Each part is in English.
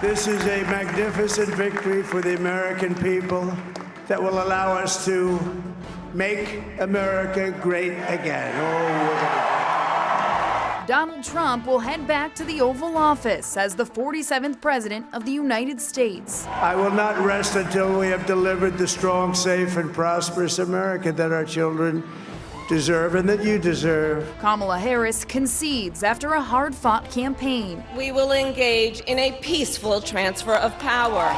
This is a magnificent victory for the American people that will allow us to make America great again. Donald Trump will head back to the Oval Office as the 47th President of the United States. I will not rest until we have delivered the strong, safe, and prosperous America that our children deserve and that you deserve. Kamala Harris concedes after a hard-fought campaign. We will engage in a peaceful transfer of power.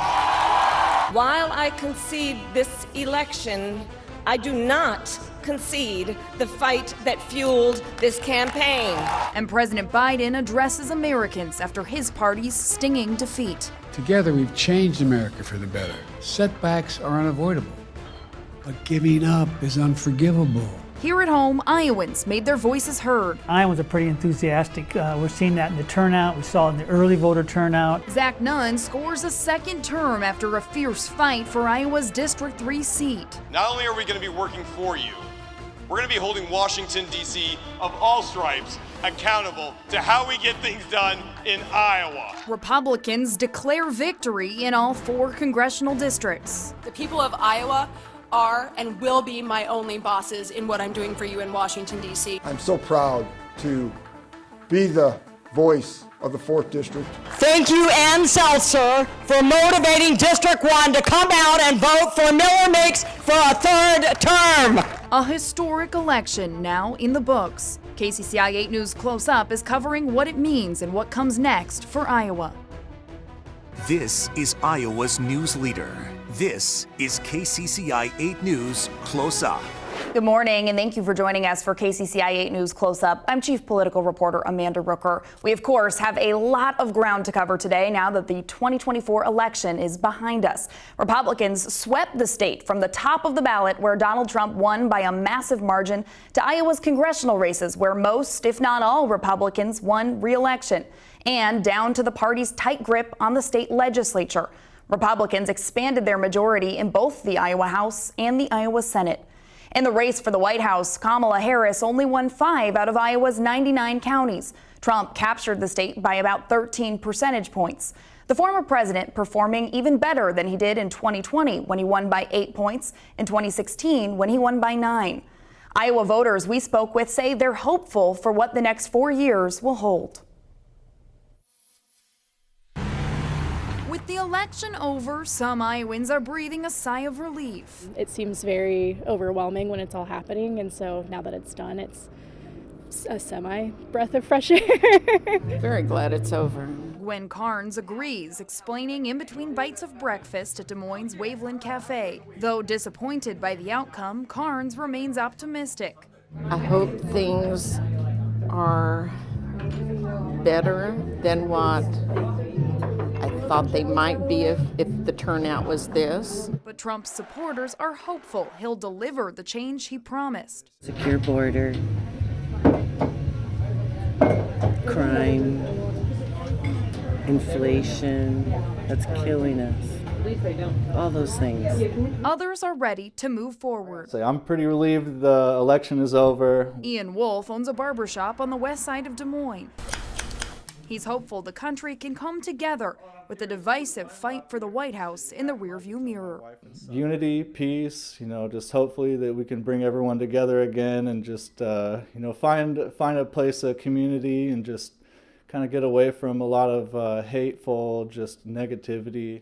While I concede this election, I do not concede the fight that fueled this campaign. And President Biden addresses Americans after his party's stinging defeat. Together, we've changed America for the better. Setbacks are unavoidable, but giving up is unforgivable. Here at home, Iowans made their voices heard. Iowans are pretty enthusiastic. We're seeing that in the turnout. We saw it in the early voter turnout. Zach Nunn scores a second term after a fierce fight for Iowa's District 3 seat. Not only are we going to be working for you, we're going to be holding Washington, D.C. of all stripes accountable to how we get things done in Iowa. Republicans declare victory in all 4 congressional districts. The people of Iowa are and will be my only bosses in what I'm doing for you in Washington, D.C. I'm so proud to be the voice of the 4th District. Thank you, Ann Seltzer, for motivating District 1 to come out and vote for Miller Mix for a 3rd term. A historic election now in the books. KCCI 8 News Close Up is covering what it means and what comes next for Iowa. This is Iowa's news leader. This is KCCI 8 News Close Up. Good morning, and thank you for joining us for KCCI 8 News Close Up. I'm Chief Political Reporter Amanda Rooker. We, of course, have a lot of ground to cover today now that the 2024 election is behind us. Republicans swept the state from the top of the ballot, where Donald Trump won by a massive margin, to Iowa's congressional races, where most, if not all, Republicans won re-election, and down to the party's tight grip on the state legislature. Republicans expanded their majority in both the Iowa House and the Iowa Senate. In the race for the White House, Kamala Harris only won 5 out of Iowa's 99 counties. Trump captured the state by about 13 percentage points. The former president performing even better than he did in 2020 when he won by 8 points, in 2016 when he won by 9. Iowa voters we spoke with say they're hopeful for what the next 4 years will hold. With the election over, some Iowans are breathing a sigh of relief. It seems very overwhelming when it's all happening, and so now that it's done, it's a semi-breath of fresh air. Very glad it's over. Gwen Carnes agrees, explaining in between bites of breakfast at Des Moines' Waveland Cafe. Though disappointed by the outcome, Carnes remains optimistic. I hope things are better than what I thought they might be if the turnout was this. But Trump's supporters are hopeful he'll deliver the change he promised. Secure border, crime, inflation, that's killing us. All those things. Others are ready to move forward. I'm pretty relieved the election is over. Ian Wolf owns a barbershop on the west side of Des Moines. He's hopeful the country can come together with the divisive fight for the White House in the rearview mirror. Unity, peace, just hopefully that we can bring everyone together again and just, find a place, a community, and just kind of get away from a lot of hateful, just negativity.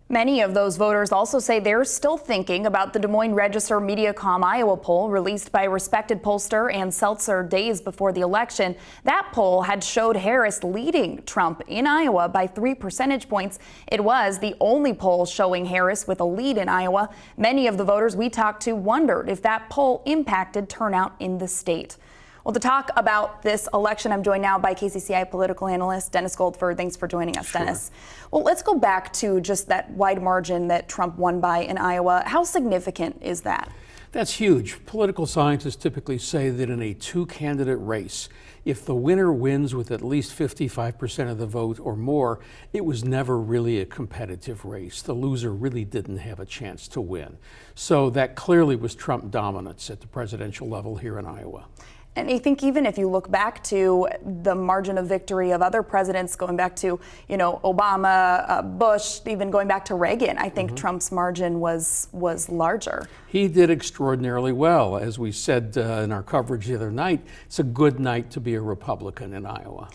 Many of those voters also say they're still thinking about the Des Moines Register Mediacom Iowa poll released by respected pollster Ann Seltzer days before the election. That poll had showed Harris leading Trump in Iowa by 3 percentage points. It was the only poll showing Harris with a lead in Iowa. Many of the voters we talked to wondered if that poll impacted turnout in the state. Well, to talk about this election, I'm joined now by KCCI political analyst Dennis Goldford. Thanks for joining us, Dennis. Well, let's go back to just that wide margin that Trump won by in Iowa. How significant is that? That's huge. Political scientists typically say that in a 2-candidate race, if the winner wins with at least 55% of the vote or more, it was never really a competitive race. The loser really didn't have a chance to win. So that clearly was Trump dominance at the presidential level here in Iowa. And I think even if you look back to the margin of victory of other presidents, going back to, Obama, Bush, even going back to Reagan, I think Trump's margin was larger. He did extraordinarily well. As we said in our coverage the other night, it's a good night to be a Republican in Iowa.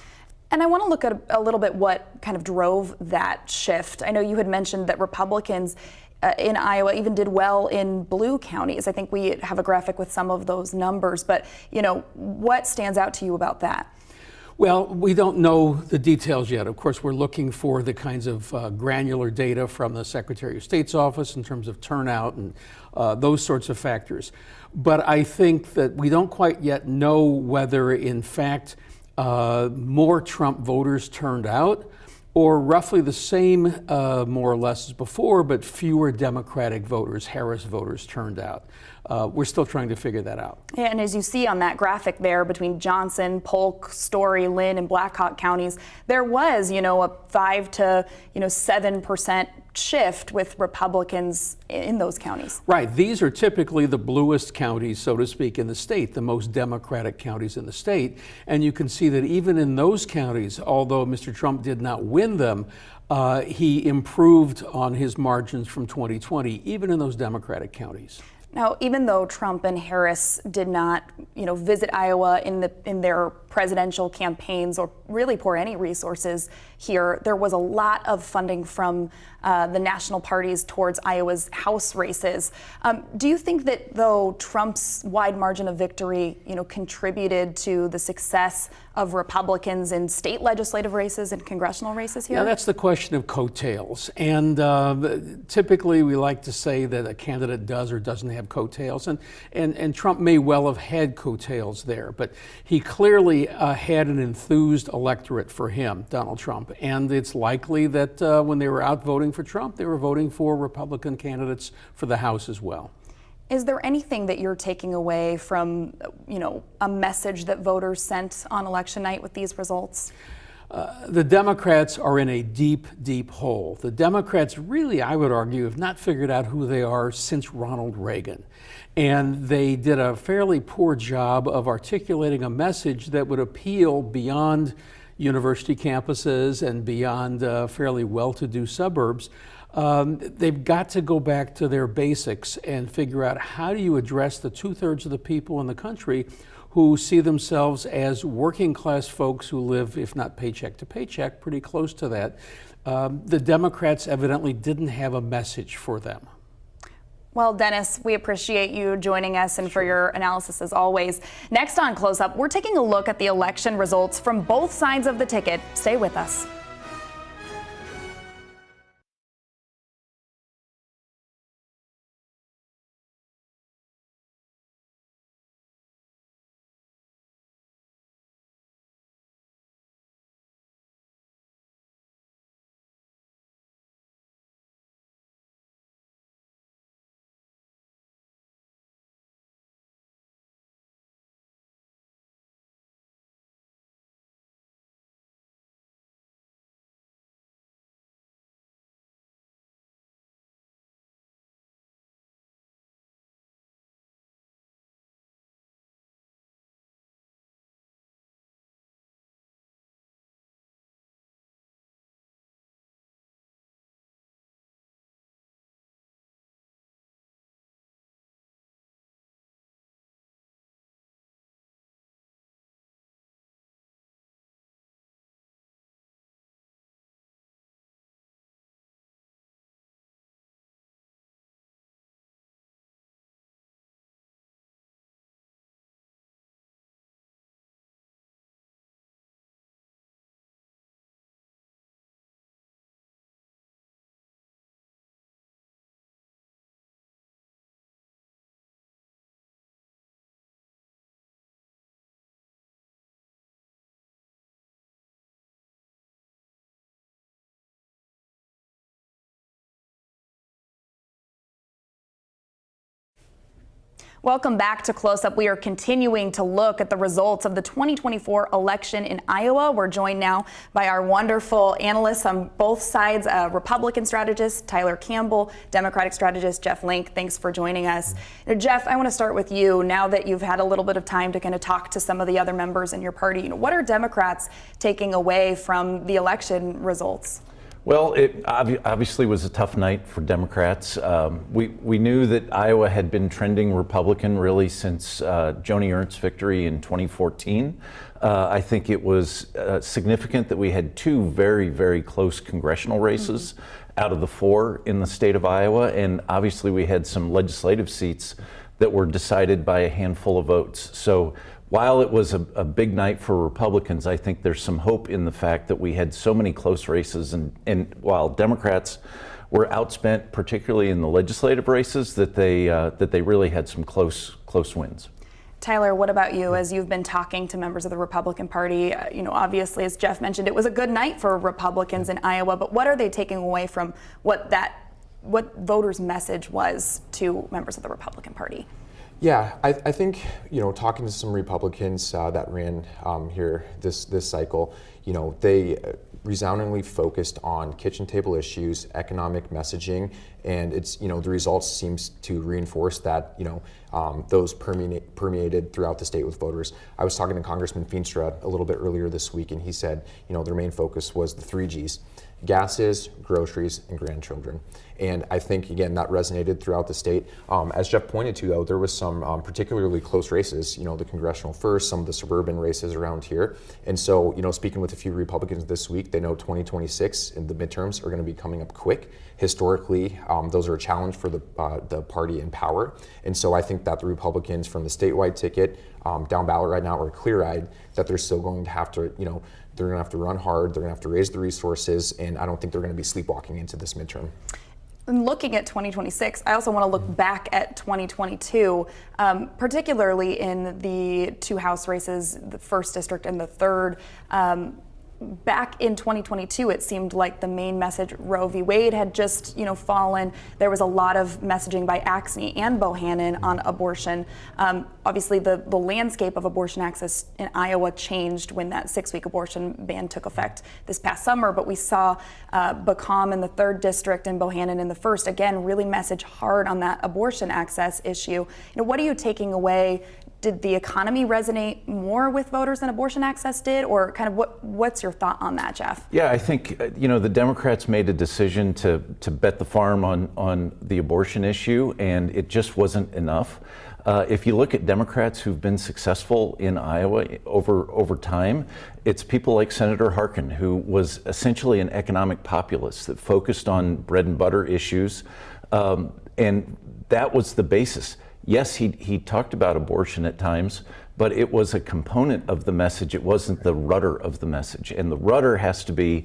And I want to look at a little bit what kind of drove that shift. I know you had mentioned that Republicans in Iowa even did well in blue counties. I think we have a graphic with some of those numbers, but what stands out to you about that? Well, we don't know the details yet. Of course, we're looking for the kinds of granular data from the Secretary of State's office in terms of turnout and those sorts of factors. But I think that we don't quite yet know whether, in fact, more Trump voters turned out, or roughly the same, more or less, as before, but fewer Democratic voters, Harris voters, turned out. We're still trying to figure that out. Yeah, and as you see on that graphic there between Johnson, Polk, Story, Lynn, and Black Hawk counties, there was, a 5 to 7% shift with Republicans in those counties. Right. These are typically the bluest counties, so to speak, in the state, the most Democratic counties in the state. And you can see that even in those counties, although Mr. Trump did not win them, he improved on his margins from 2020, even in those Democratic counties. Now, even though Trump and Harris did not, visit Iowa in their presidential campaigns or really pour any resources here, there was a lot of funding from the national parties towards Iowa's House races. Do you think that, though, Trump's wide margin of victory, contributed to the success of Republicans in state legislative races and congressional races here? Yeah, that's the question of coattails. And typically we like to say that a candidate does or doesn't have coattails. And Trump may well have had coattails there, but he clearly had an enthused electorate for him, Donald Trump. And it's likely that when they were out voting for Trump, they were voting for Republican candidates for the House as well. Is there anything that you're taking away from, a message that voters sent on election night with these results? The Democrats are in a deep, deep hole. The Democrats really, I would argue, have not figured out who they are since Ronald Reagan. And they did a fairly poor job of articulating a message that would appeal beyond university campuses and beyond fairly well-to-do suburbs. They've got to go back to their basics and figure out how do you address the 2/3 of the people in the country who see themselves as working class folks who live, if not paycheck to paycheck, pretty close to that. The Democrats evidently didn't have a message for them. Well, Dennis, we appreciate you joining us and for your analysis as always. Next on Close Up, we're taking a look at the election results from both sides of the ticket. Stay with us. Welcome back to Close Up. We are continuing to look at the results of the 2024 election in Iowa. We're joined now by our wonderful analysts on both sides, Republican strategist Tyler Campbell, Democratic strategist Jeff Link. Thanks for joining us. Now, Jeff, I want to start with you. Now that you've had a little bit of time to kind of talk to some of the other members in your party, what are Democrats taking away from the election results? Well, it obviously was a tough night for Democrats. We knew that Iowa had been trending Republican really since Joni Ernst's victory in 2014. I think it was significant that we had two very, very close congressional races out of the four in the state of Iowa, and obviously we had some legislative seats that were decided by a handful of votes. So while it was a big night for Republicans, I think there's some hope in the fact that we had so many close races, and while Democrats were outspent, particularly in the legislative races, that they really had some close wins. Tyler, what about you? As you've been talking to members of the Republican Party, obviously, as Jeff mentioned, it was a good night for Republicans in Iowa, but what are they taking away from what voters' message was to members of the Republican Party? Yeah, I think, talking to some Republicans that ran here this cycle, they resoundingly focused on kitchen table issues, economic messaging, and it's, the results seems to reinforce that, those permeated throughout the state with voters. I was talking to Congressman Feenstra a little bit earlier this week, and he said, their main focus was the 3 Gs. Gases, groceries, and grandchildren. And I think, again, that resonated throughout the state. As Jeff pointed to, though, there was some particularly close races, the congressional first, some of the suburban races around here. And so, speaking with a few Republicans this week, they know 2026 and the midterms are going to be coming up quick. Historically, those are a challenge for the party in power. And so I think that the Republicans from the statewide ticket down ballot right now are clear-eyed that they're still going to have to, they're going to have to run hard, they're going to have to raise the resources, and I don't think they're going to be sleepwalking into this midterm. And looking at 2026, I also want to look back at 2022, particularly in the 2 House races, the 1st district and the 3rd. Back in 2022, it seemed like the main message, Roe v. Wade, had just, fallen. There was a lot of messaging by Axne and Bohannon on abortion. Obviously, the landscape of abortion access in Iowa changed when that 6-week abortion ban took effect this past summer. But we saw Bacom in the 3rd district and Bohannon in the 1st, again, really message hard on that abortion access issue. What are you taking away? Did the economy resonate more with voters than abortion access did, or kind of what's your thought on that, Jeff? Yeah, I think the Democrats made a decision to bet the farm on the abortion issue, and it just wasn't enough. If you look at Democrats who've been successful in Iowa over time, it's people like Senator Harkin, who was essentially an economic populist that focused on bread and butter issues, and that was the basis. Yes, he talked about abortion at times, but it was a component of the message. It wasn't the rudder of the message. And the rudder has to be,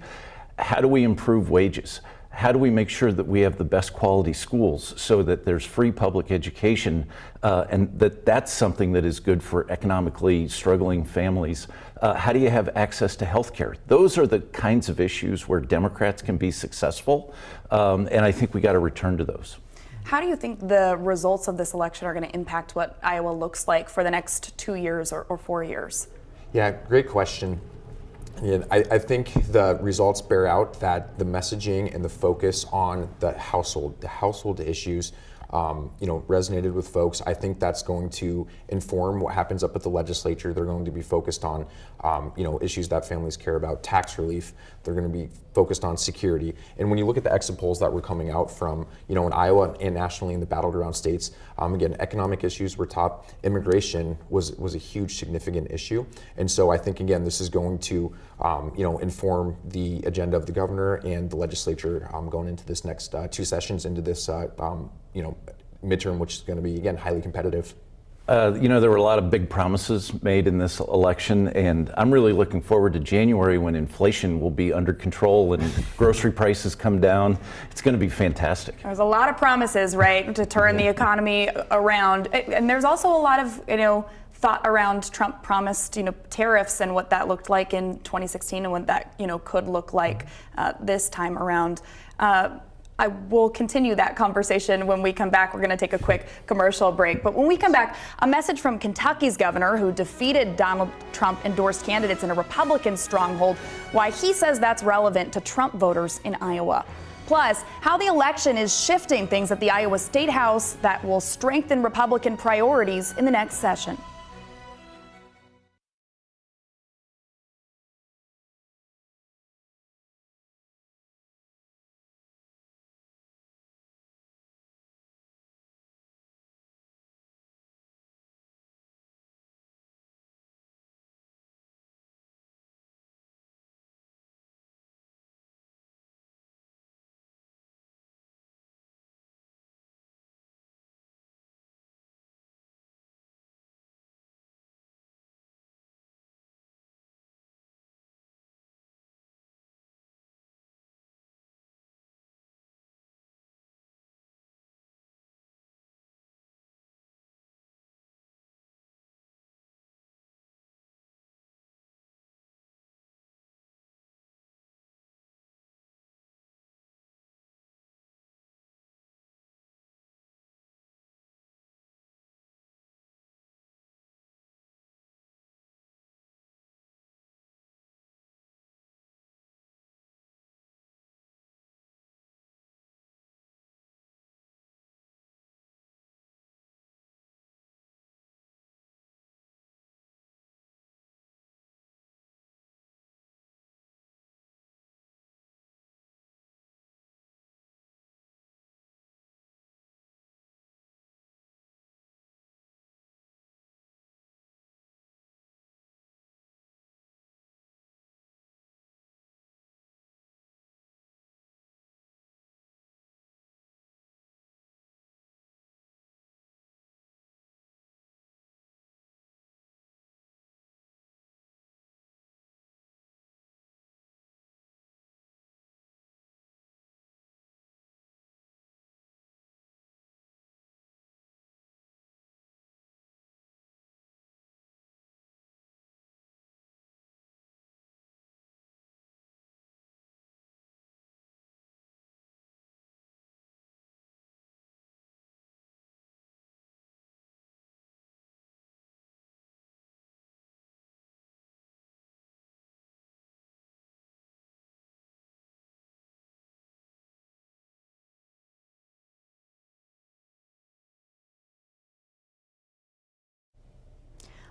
how do we improve wages? How do we make sure that we have the best quality schools so that there's free public education, and that's something that is good for economically struggling families? How do you have access to health care? Those are the kinds of issues where Democrats can be successful, and I think we got to return to those. How do you think the results of this election are going to impact what Iowa looks like for the next 2 years or 4 years? Yeah, great question. And I think the results bear out that the messaging and the focus on the household issues, resonated with folks. I think that's going to inform what happens up at the legislature. They're going to be focused on, issues that families care about, tax relief. They're going to be focused on security. And when you look at the exit polls that were coming out from, in Iowa and nationally in the battleground states, again, economic issues were top. Immigration was a huge, significant issue. And so I think, again, this is going to, inform the agenda of the governor and the legislature going into this next 2 sessions into this, midterm, which is going to be, again, highly competitive. There were a lot of big promises made in this election, and I'm really looking forward to January when inflation will be under control and grocery prices come down. It's going to be fantastic. There's a lot of promises, right, to turn the economy around. And there's also a lot of, thought around Trump promised, tariffs and what that looked like in 2016 and what that, could look like this time around. I will continue that conversation when we come back. We're going to take a quick commercial break. But when we come back, a message from Kentucky's governor who defeated Donald Trump endorsed candidates in a Republican stronghold, why he says that's relevant to Trump voters in Iowa. Plus, how the election is shifting things at the Iowa State House that will strengthen Republican priorities in the next session.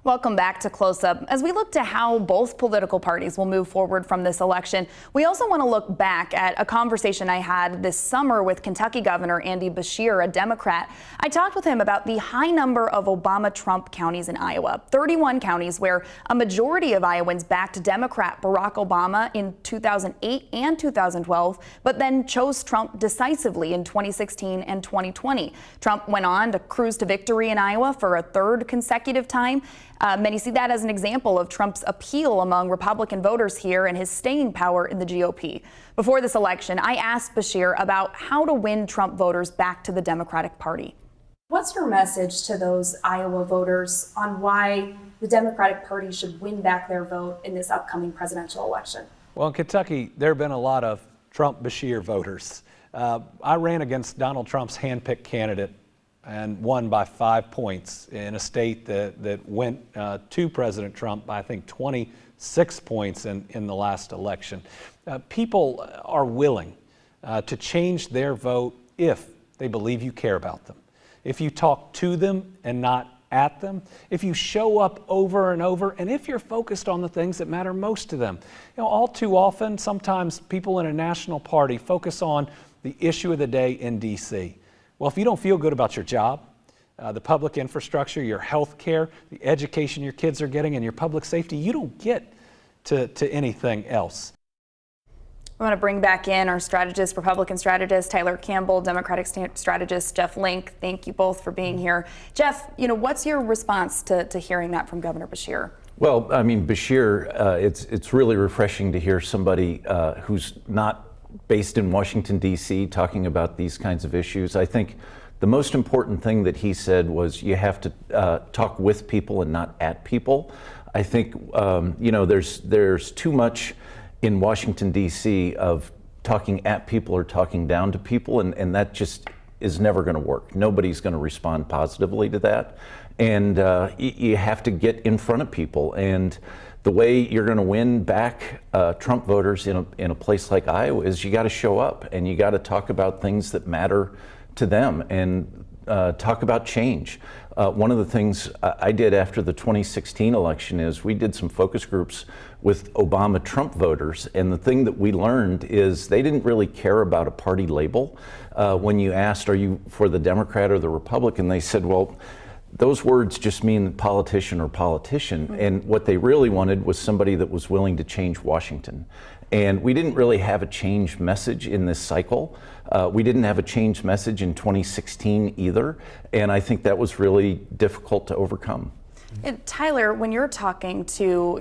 Welcome back to Close Up. As we look to how both political parties will move forward from this election, we also want to look back at a conversation I had this summer with Kentucky Governor Andy Beshear, a Democrat. I talked with him about the high number of Obama-Trump counties in Iowa, 31 counties where a majority of Iowans backed Democrat Barack Obama in 2008 and 2012, but then chose Trump decisively in 2016 and 2020. Trump went on to cruise to victory in Iowa for a third consecutive time. Many see that as an example of Trump's appeal among Republican voters here and his staying power in the GOP. Before this election, I asked Beshear about how to win Trump voters back to the Democratic Party. What's your message to those Iowa voters on why the Democratic Party should win back their vote in this upcoming presidential election? Well, in Kentucky, there have been a lot of Trump-Beshear voters. I ran against Donald Trump's handpicked candidate and won by 5 points in a state that went to President Trump by, I think, 26 points in the last election. People are willing to change their vote if they believe you care about them, if you talk to them and not at them, if you show up over and over, and if you're focused on the things that matter most to them. You know, all too often, sometimes people in a national party focus on the issue of the day in D.C. Well, if you don't feel good about your job, the public infrastructure, your health care, the education your kids are getting, and your public safety, you don't get to anything else. I want to bring back in our strategist, Republican strategist, Tyler Campbell, Democratic strategist, Jeff Link. Thank you both for being here. Jeff, what's your response to hearing that from Governor Beshear? Well, I mean, Beshear, it's really refreshing to hear somebody who's not based in Washington, D.C., talking about these kinds of issues. I think the most important thing that he said was you have to talk with people and not at people. I think, there's too much in Washington, D.C. of talking at people or talking down to people, and that just is never going to work. Nobody's going to respond positively to that. And you have to get in front of people. And the way you're going to win back Trump voters in a place like Iowa is you got to show up and you got to talk about things that matter to them and talk about change. One of the things I did after the 2016 election is we did some focus groups with Obama-Trump voters, and the thing that we learned is they didn't really care about a party label. When you asked, are you for the Democrat or the Republican, they said, well, those words just mean politician or politician, and what they really wanted was somebody that was willing to change Washington. And we didn't really have a change message in this cycle. We didn't have a change message in 2016 either, and I think that was really difficult to overcome. And Tyler, when you're talking to,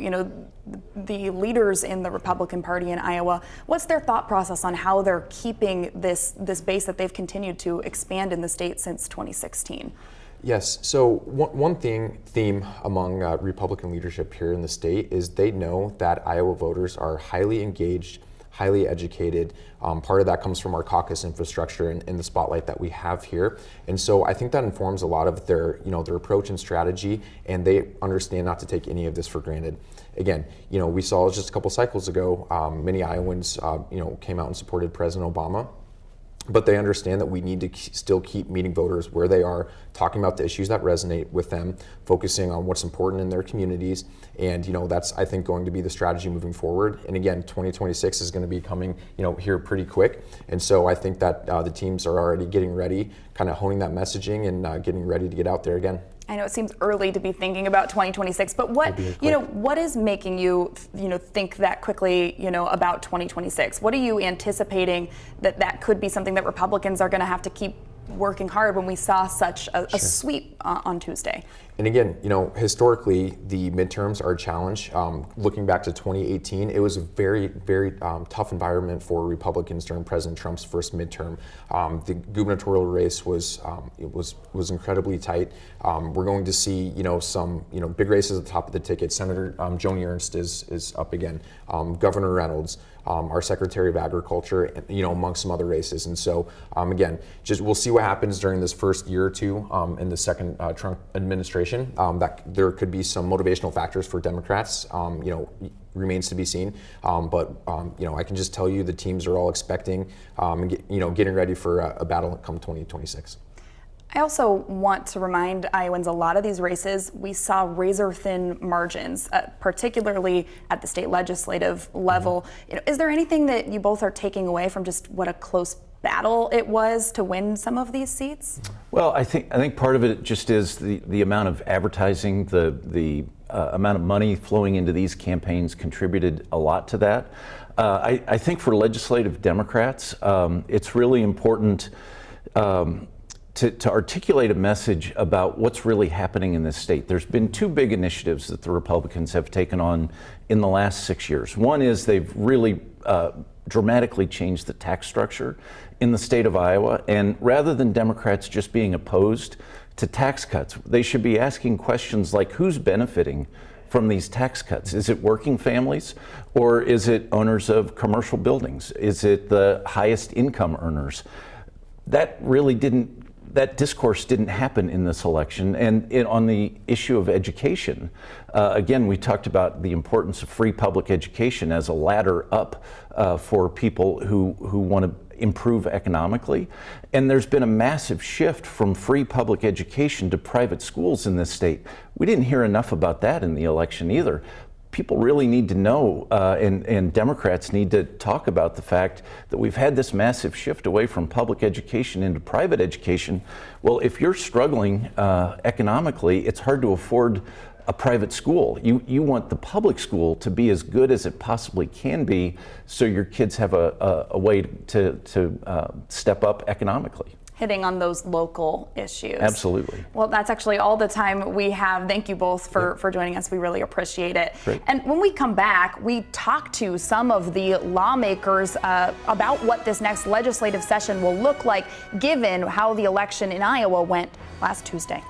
the leaders in the Republican Party in Iowa, what's their thought process on how they're keeping this base that they've continued to expand in the state since 2016? Yes, so one theme among Republican leadership here in the state is they know that Iowa voters are highly engaged, highly educated. Part of that comes from our caucus infrastructure and the spotlight that we have here. And so I think that informs a lot of their approach and strategy, and they understand not to take any of this for granted. Again, we saw just a couple cycles ago, many Iowans, came out and supported President Obama. But they understand that we need to still keep meeting voters where they are, talking about the issues that resonate with them, focusing on what's important in their communities. And that's, I think, going to be the strategy moving forward. And again, 2026 is going to be coming here pretty quick. And so I think that the teams are already getting ready, kind of honing that messaging and getting ready to get out there again. I know it seems early to be thinking about 2026, but what is making you think that quickly about 2026? What are you anticipating that could be something that Republicans are going to have to keep working hard when we saw such a sweep on Tuesday? And again, historically, the midterms are a challenge. Looking back to 2018, it was a very, very tough environment for Republicans during President Trump's first midterm. The gubernatorial race was incredibly tight. We're going to see, some, big races at the top of the ticket. Senator Joni Ernst is up again. Governor Reynolds, our Secretary of Agriculture, among some other races. And so, again, we'll see what happens during this first year or two in the second Trump administration. That there could be some motivational factors for Democrats, remains to be seen. But I can just tell you the teams are all expecting, getting ready for a battle come 2026. I also want to remind Iowans a lot of these races, we saw razor-thin margins, particularly at the state legislative level. Is there anything that you both are taking away from just what a close battle it was to win some of these seats? Well, I think part of it just is the amount of advertising, the amount of money flowing into these campaigns contributed a lot to that. I think for legislative Democrats, it's really important to articulate a message about what's really happening in this state. There's been two big initiatives that the Republicans have taken on in the last 6 years. One is they've really dramatically changed the tax structure in the state of Iowa, and rather than Democrats just being opposed to tax cuts, they should be asking questions like, who's benefiting from these tax cuts? Is it working families, or is it owners of commercial buildings? Is it the highest income earners? That discourse didn't happen in this election. And on the issue of education, again, we talked about the importance of free public education as a ladder up for people who want to improve economically. And there's been a massive shift from free public education to private schools in this state. We didn't hear enough about that in the election either. People really need to know, and Democrats need to talk about the fact that we've had this massive shift away from public education into private education. Well, if you're struggling economically, it's hard to afford a private school. You want the public school to be as good as it possibly can be, so your kids have a way to step up economically. Hitting on those local issues. Absolutely. Well, that's actually all the time we have. Thank you both for joining us. We really appreciate it. Great. And when we come back, we talk to some of the lawmakers about what this next legislative session will look like, given how the election in Iowa went last Tuesday.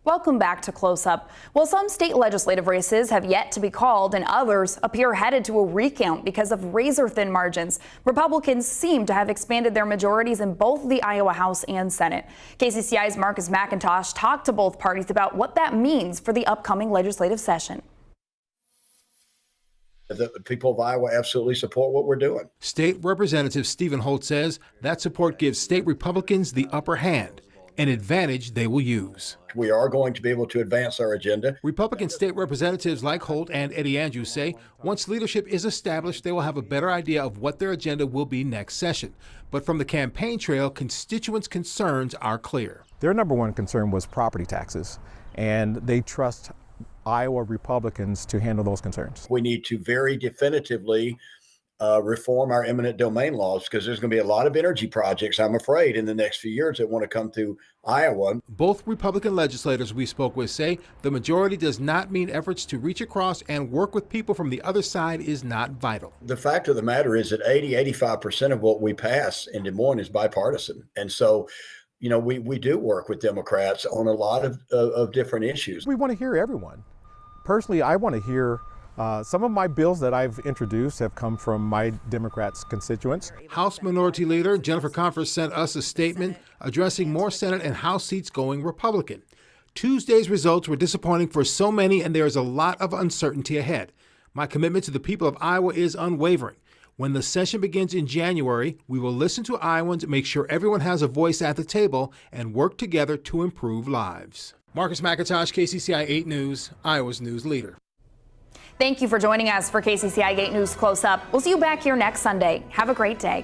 Welcome back to Close Up. Well, some state legislative races have yet to be called and others appear headed to a recount because of razor-thin margins. Republicans seem to have expanded their majorities in both the Iowa House and Senate. KCCI's Marcus McIntosh talked to both parties about what that means for the upcoming legislative session. The people of Iowa absolutely support what we're doing. State Representative Stephen Holt says that support gives state Republicans the upper hand, an advantage they will use. We are going to be able to advance our agenda. Republican state representatives like Holt and Eddie Andrews say once leadership is established, they will have a better idea of what their agenda will be next session. But from the campaign trail, constituents' concerns are clear. Their number one concern was property taxes, and they trust Iowa Republicans to handle those concerns. We need to very definitively reform our eminent domain laws, because there's going to be a lot of energy projects, I'm afraid, in the next few years that want to come through Iowa. Both Republican legislators we spoke with say the majority does not mean efforts to reach across and work with people from the other side is not vital. The fact of the matter is that 85% of what we pass in Des Moines is bipartisan. And so, you know, we do work with Democrats on a lot of different issues. We want to hear everyone. Personally, I want to hear some of my bills that I've introduced have come from my Democrats constituents. House Minority Leader Jennifer Conforth sent us a statement addressing more Senate and House seats going Republican. Tuesday's results were disappointing for so many, and there is a lot of uncertainty ahead. My commitment to the people of Iowa is unwavering. When the session begins in January, we will listen to Iowans, make sure everyone has a voice at the table, and work together to improve lives. Marcus McIntosh, KCCI 8 News, Iowa's news leader. Thank you for joining us for KCCI 8 News Close Up. We'll see you back here next Sunday. Have a great day.